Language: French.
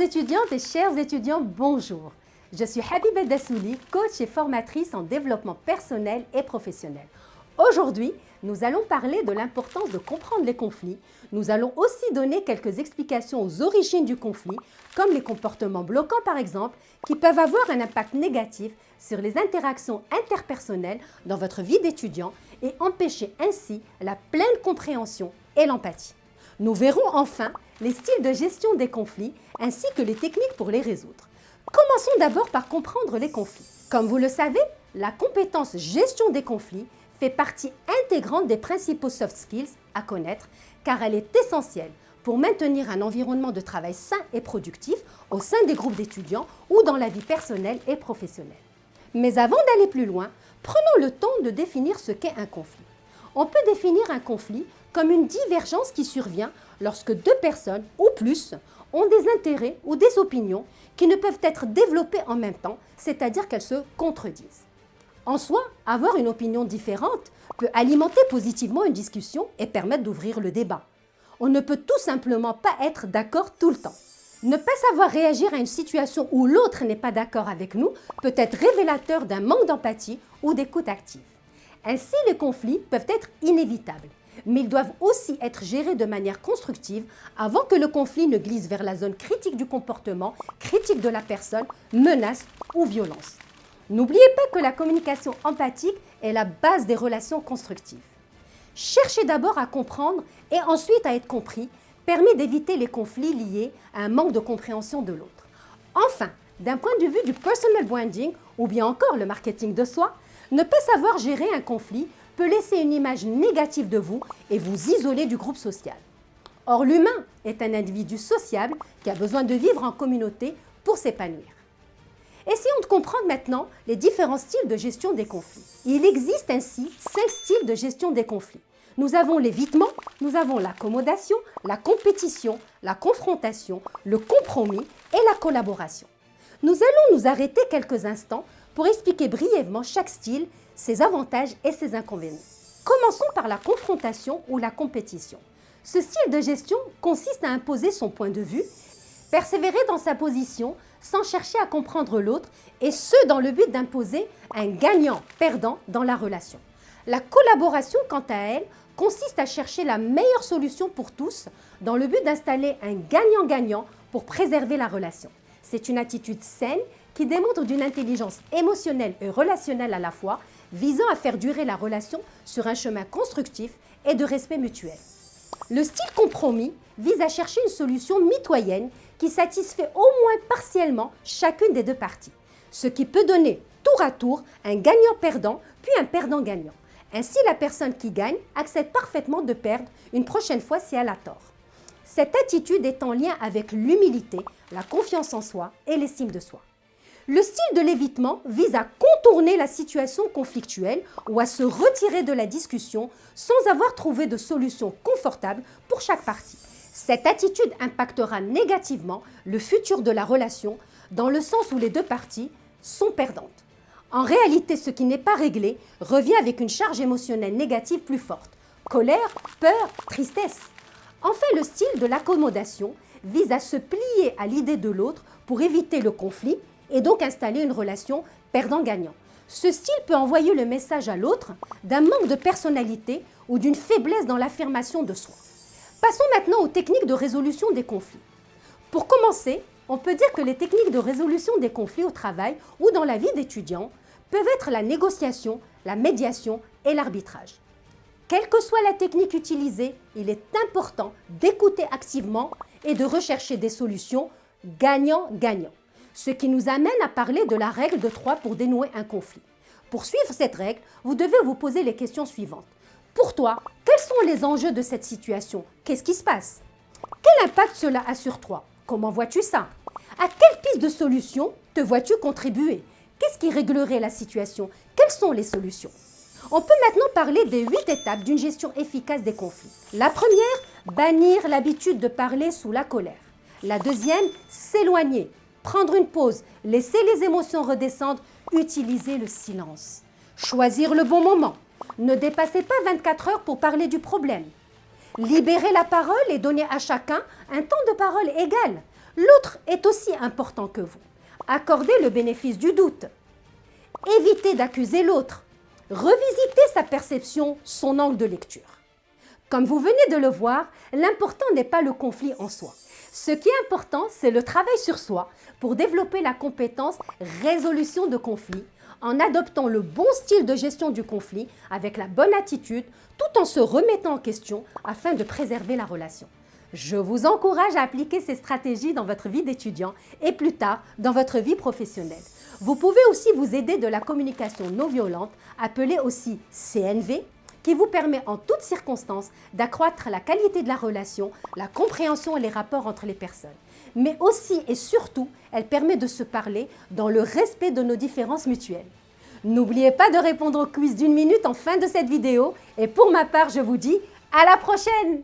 étudiantes et chers étudiants, bonjour. Je suis Habiba Dassouli, coach et formatrice en développement personnel et professionnel. Aujourd'hui, nous allons parler de l'importance de comprendre les conflits. Nous allons aussi donner quelques explications aux origines du conflit, comme les comportements bloquants par exemple, qui peuvent avoir un impact négatif sur les interactions interpersonnelles dans votre vie d'étudiant et empêcher ainsi la pleine compréhension et l'empathie. Nous verrons enfin les styles de gestion des conflits ainsi que les techniques pour les résoudre. Commençons d'abord par comprendre les conflits. Comme vous le savez, la compétence gestion des conflits fait partie intégrante des principaux soft skills à connaître car elle est essentielle pour maintenir un environnement de travail sain et productif au sein des groupes d'étudiants ou dans la vie personnelle et professionnelle. Mais avant d'aller plus loin, prenons le temps de définir ce qu'est un conflit. On peut définir un conflit comme une divergence qui survient lorsque deux personnes ou plus ont des intérêts ou des opinions qui ne peuvent être développées en même temps, c'est-à-dire qu'elles se contredisent. En soi, avoir une opinion différente peut alimenter positivement une discussion et permettre d'ouvrir le débat. On ne peut tout simplement pas être d'accord tout le temps. Ne pas savoir réagir à une situation où l'autre n'est pas d'accord avec nous peut être révélateur d'un manque d'empathie ou d'écoute active. Ainsi, les conflits peuvent être inévitables, mais ils doivent aussi être gérés de manière constructive avant que le conflit ne glisse vers la zone critique du comportement, critique de la personne, menace ou violence. N'oubliez pas que la communication empathique est la base des relations constructives. Chercher d'abord à comprendre et ensuite à être compris permet d'éviter les conflits liés à un manque de compréhension de l'autre. Enfin, d'un point de vue du personal branding ou bien encore le marketing de soi, ne pas savoir gérer un conflit peut laisser une image négative de vous et vous isoler du groupe social. Or, l'humain est un individu sociable qui a besoin de vivre en communauté pour s'épanouir. Essayons de comprendre maintenant les différents styles de gestion des conflits. Il existe ainsi 5 styles de gestion des conflits. Nous avons l'évitement, nous avons l'accommodation, la compétition, la confrontation, le compromis et la collaboration. Nous allons nous arrêter quelques instants pour expliquer brièvement chaque style, ses avantages et ses inconvénients. Commençons par la confrontation ou la compétition. Ce style de gestion consiste à imposer son point de vue, persévérer dans sa position sans chercher à comprendre l'autre et ce dans le but d'imposer un gagnant-perdant dans la relation. La collaboration, quant à elle, consiste à chercher la meilleure solution pour tous dans le but d'installer un gagnant-gagnant pour préserver la relation. C'est une attitude saine qui démontre d'une intelligence émotionnelle et relationnelle à la fois, visant à faire durer la relation sur un chemin constructif et de respect mutuel. Le style compromis vise à chercher une solution mitoyenne qui satisfait au moins partiellement chacune des deux parties, ce qui peut donner tour à tour un gagnant-perdant puis un perdant-gagnant. Ainsi, la personne qui gagne accepte parfaitement de perdre une prochaine fois si elle a tort. Cette attitude est en lien avec l'humilité, la confiance en soi et l'estime de soi. Le style de l'évitement vise à contourner la situation conflictuelle ou à se retirer de la discussion sans avoir trouvé de solution confortable pour chaque partie. Cette attitude impactera négativement le futur de la relation dans le sens où les deux parties sont perdantes. En réalité, ce qui n'est pas réglé revient avec une charge émotionnelle négative plus forte. Colère, peur, tristesse. Enfin, le style de l'accommodation vise à se plier à l'idée de l'autre pour éviter le conflit et donc installer une relation perdant-gagnant. Ce style peut envoyer le message à l'autre d'un manque de personnalité ou d'une faiblesse dans l'affirmation de soi. Passons maintenant aux techniques de résolution des conflits. Pour commencer, on peut dire que les techniques de résolution des conflits au travail ou dans la vie d'étudiant peuvent être la négociation, la médiation et l'arbitrage. Quelle que soit la technique utilisée, il est important d'écouter activement et de rechercher des solutions gagnant-gagnant. Ce qui nous amène à parler de la règle de 3 pour dénouer un conflit. Pour suivre cette règle, vous devez vous poser les questions suivantes. Pour toi, quels sont les enjeux de cette situation? Qu'est-ce qui se passe? Quel impact cela a sur toi? Comment vois-tu ça? À quelle piste de solution te vois-tu contribuer? Qu'est-ce qui réglerait la situation? Quelles sont les solutions? On peut maintenant parler des 8 étapes d'une gestion efficace des conflits. La première, bannir l'habitude de parler sous la colère. La deuxième, s'éloigner, prendre une pause, laisser les émotions redescendre, utiliser le silence. Choisir le bon moment. Ne dépassez pas 24 heures pour parler du problème. Libérer la parole et donner à chacun un temps de parole égal. L'autre est aussi important que vous. Accordez le bénéfice du doute. Évitez d'accuser l'autre. Revisitez sa perception, son angle de lecture. Comme vous venez de le voir, l'important n'est pas le conflit en soi. Ce qui est important, c'est le travail sur soi pour développer la compétence résolution de conflits en adoptant le bon style de gestion du conflit avec la bonne attitude tout en se remettant en question afin de préserver la relation. Je vous encourage à appliquer ces stratégies dans votre vie d'étudiant et plus tard dans votre vie professionnelle. Vous pouvez aussi vous aider de la communication non violente, appelée aussi CNV, qui vous permet en toutes circonstances d'accroître la qualité de la relation, la compréhension et les rapports entre les personnes. Mais aussi et surtout, elle permet de se parler dans le respect de nos différences mutuelles. N'oubliez pas de répondre au quiz d'1 minute en fin de cette vidéo et pour ma part, je vous dis à la prochaine!